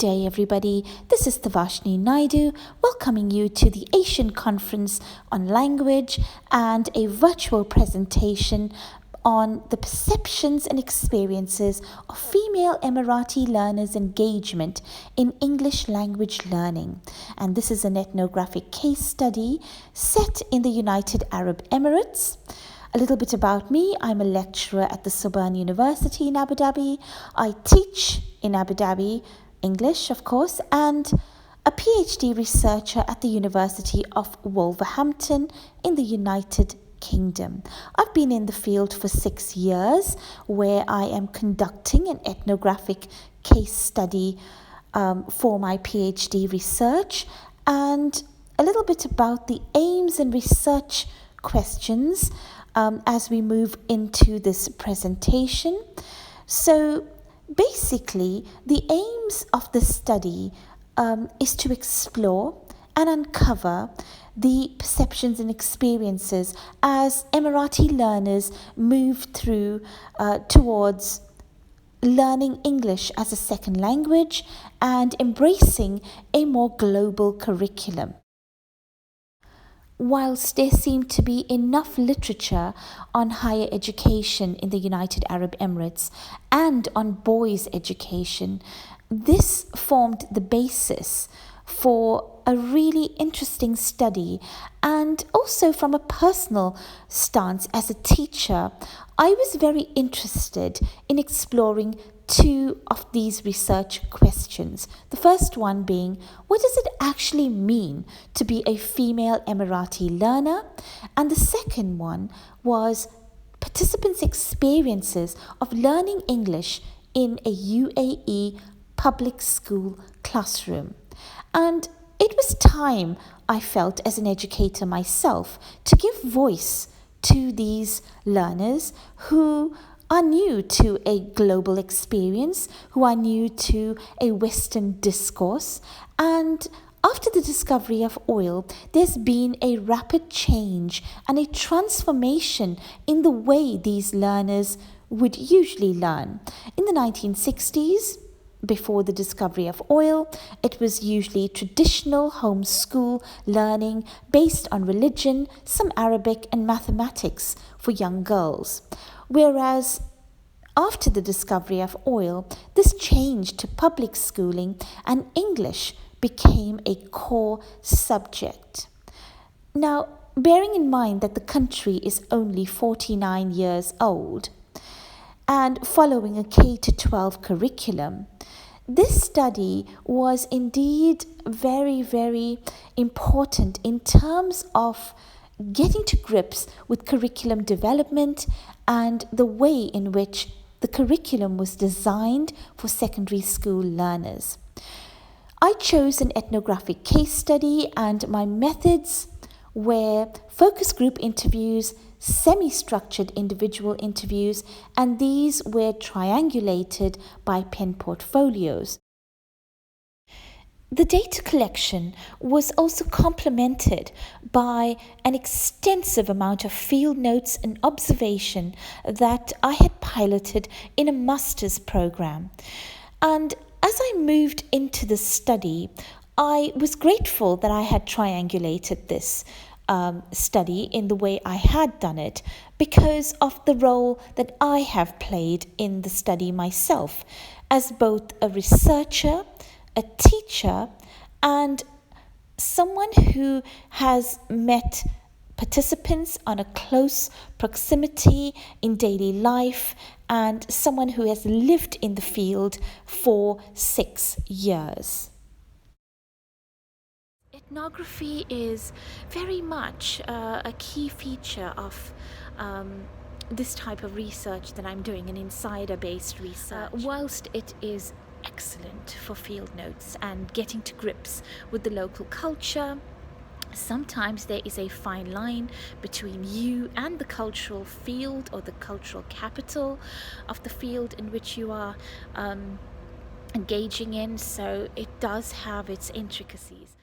day, everybody. This is Tavashni Naidu, welcoming you to the Asian Conference on Language and a virtual presentation on the perceptions and experiences of female Emirati learners' engagement in English language learning. And this is an ethnographic case study set in the United Arab Emirates. A little bit about me: I'm a lecturer at the Sorbonne University in Abu Dhabi. I teach in Abu Dhabi, English of course, and a PhD researcher at the University of Wolverhampton in the United Kingdom. I've been in the field for 6 years, where I am conducting an ethnographic case study for my PhD research, and a little bit about the aims and research questions as we move into this presentation. So basically, the aims of the study is to explore and uncover the perceptions and experiences as Emirati learners move through towards learning English as a second language and embracing a more global curriculum. Whilst there seemed to be enough literature on higher education in the United Arab Emirates and on boys' education, this formed the basis for a really interesting study. And also from a personal stance as a teacher, I was very interested in exploring two of these research questions. The first one being, what does it actually mean to be a female Emirati learner? And the second one was participants' experiences of learning English in a UAE public school classroom. And it was time, I felt, as an educator myself, to give voice to these learners who are new to a global experience, who are new to a Western discourse. And after the discovery of oil, there's been a rapid change and a transformation in the way these learners would usually learn. In the 1960s, before the discovery of oil, it was usually traditional homeschool learning based on religion, some Arabic and mathematics for young girls. Whereas after the discovery of oil, this changed to public schooling and English became a core subject. Now, bearing in mind that the country is only 49 years old and following a K-12 curriculum, this study was indeed very, very important in terms of getting to grips with curriculum development and the way in which the curriculum was designed for secondary school learners. I chose an ethnographic case study, and my methods were focus group interviews, semi-structured individual interviews, and these were triangulated by pen portfolios. The data collection was also complemented by an extensive amount of field notes and observation that I had piloted in a master's program. And as I moved into the study, I was grateful that I had triangulated this study in the way I had done it, because of the role that I have played in the study myself as both a researcher, a teacher, and someone who has met participants on a close proximity in daily life, and someone who has lived in the field for 6 years. Ethnography is very much a key feature of this type of research that I'm doing, an insider-based research. Whilst it is excellent for field notes and getting to grips with the local culture, sometimes there is a fine line between you and the cultural field or the cultural capital of the field in which you are engaging in, so it does have its intricacies.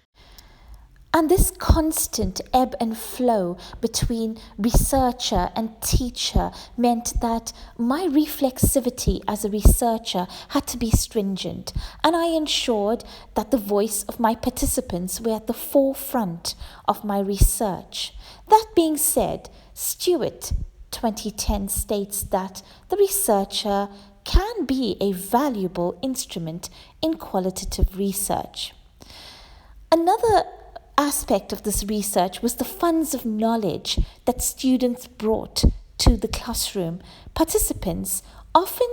And this constant ebb and flow between researcher and teacher meant that my reflexivity as a researcher had to be stringent, and I ensured that the voice of my participants were at the forefront of my research. That being said, Stewart 2010 states that the researcher can be a valuable instrument in qualitative research. Another aspect of this research was the funds of knowledge that students brought to the classroom. Participants often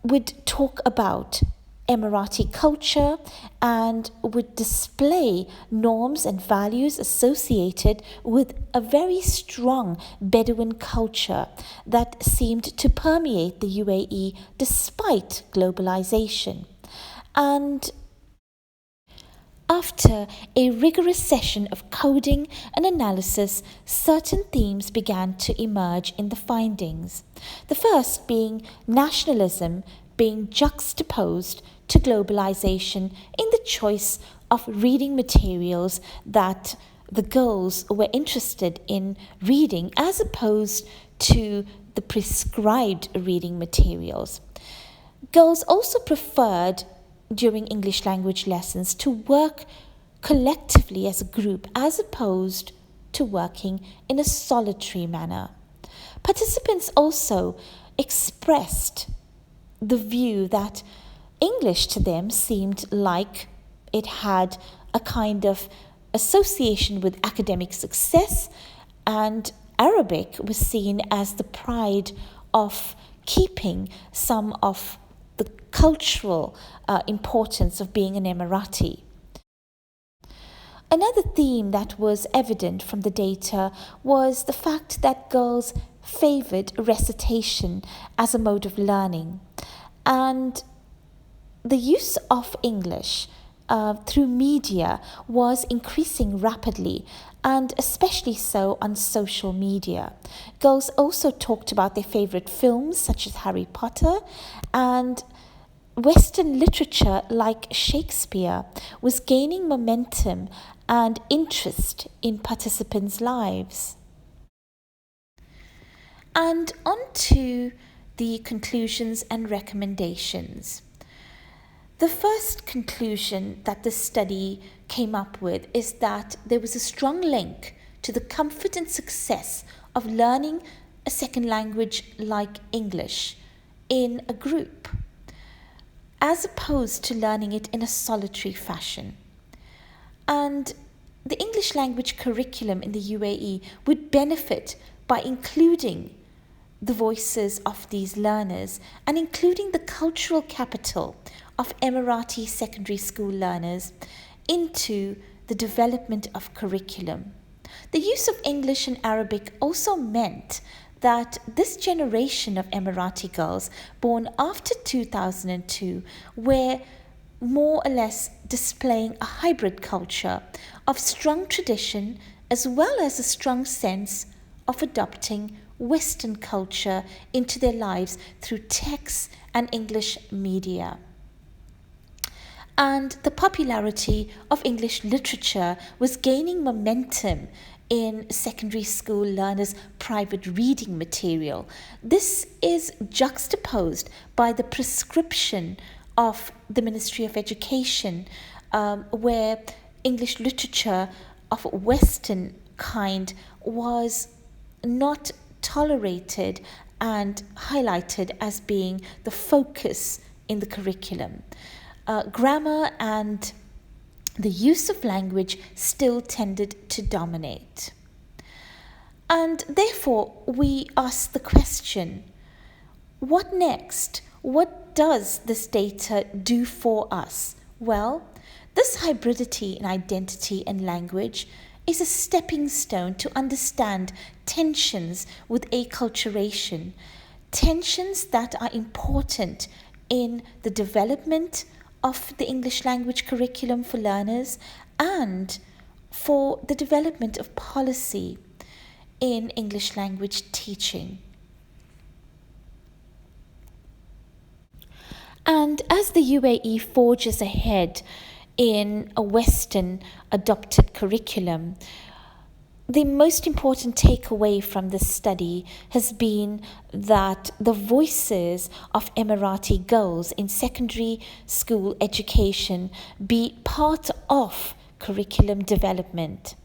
would talk about Emirati culture and would display norms and values associated with a very strong Bedouin culture that seemed to permeate the UAE despite globalization. And after a rigorous session of coding and analysis, certain themes began to emerge in the findings. The first being nationalism being juxtaposed to globalization in the choice of reading materials that the girls were interested in reading as opposed to the prescribed reading materials. Girls also preferred during English language lessons to work collectively as a group as opposed to working in a solitary manner. Participants also expressed the view that English to them seemed like it had a kind of association with academic success, and Arabic was seen as the pride of keeping some of the cultural importance of being an Emirati. Another theme that was evident from the data was the fact that girls favoured recitation as a mode of learning, and the use of English through media was increasing rapidly, and especially so on social media. Girls also talked about their favourite films such as Harry Potter, and Western literature like Shakespeare was gaining momentum and interest in participants' lives. And on to the conclusions and recommendations. The first conclusion that the study came up with is that there was a strong link to the comfort and success of learning a second language like English in a group, as opposed to learning it in a solitary fashion. And the English language curriculum in the UAE would benefit by including the voices of these learners and including the cultural capital of Emirati secondary school learners into the development of curriculum. The use of English and Arabic also meant that this generation of Emirati girls born after 2002 were more or less displaying a hybrid culture of strong tradition as well as a strong sense of adopting Western culture into their lives through texts and English media. And the popularity of English literature was gaining momentum in secondary school learners' private reading material. This is juxtaposed by the prescription of the Ministry of Education, where English literature of Western kind was not tolerated and highlighted as being the focus in the curriculum. Grammar and the use of language still tended to dominate. And therefore, we ask the question, what next? What does this data do for us? Well, this hybridity in identity and language is a stepping stone to understand tensions with acculturation, tensions that are important in the development of the English language curriculum for learners and for the development of policy in English language teaching. And as the UAE forges ahead in a Western adopted curriculum. The most important takeaway from this study has been that the voices of Emirati girls in secondary school education be part of curriculum development.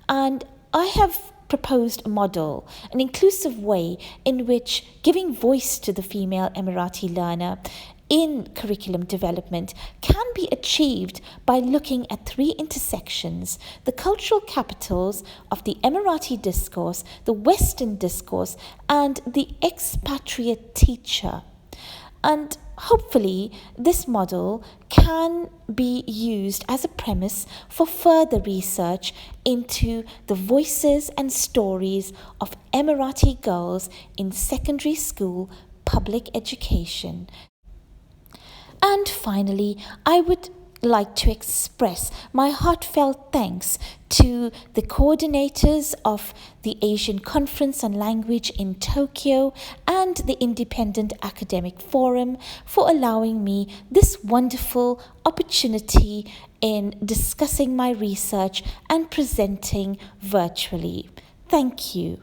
And I have proposed a model, an inclusive way in which giving voice to the female Emirati learner in curriculum development can be achieved by looking at three intersections: the cultural capitals of the Emirati discourse, the Western discourse, and the expatriate teacher. And hopefully, this model can be used as a premise for further research into the voices and stories of Emirati girls in secondary school public education. And finally, I would like to express my heartfelt thanks to the coordinators of the Asian Conference on Language in Tokyo and the Independent Academic Forum for allowing me this wonderful opportunity in discussing my research and presenting virtually. Thank you.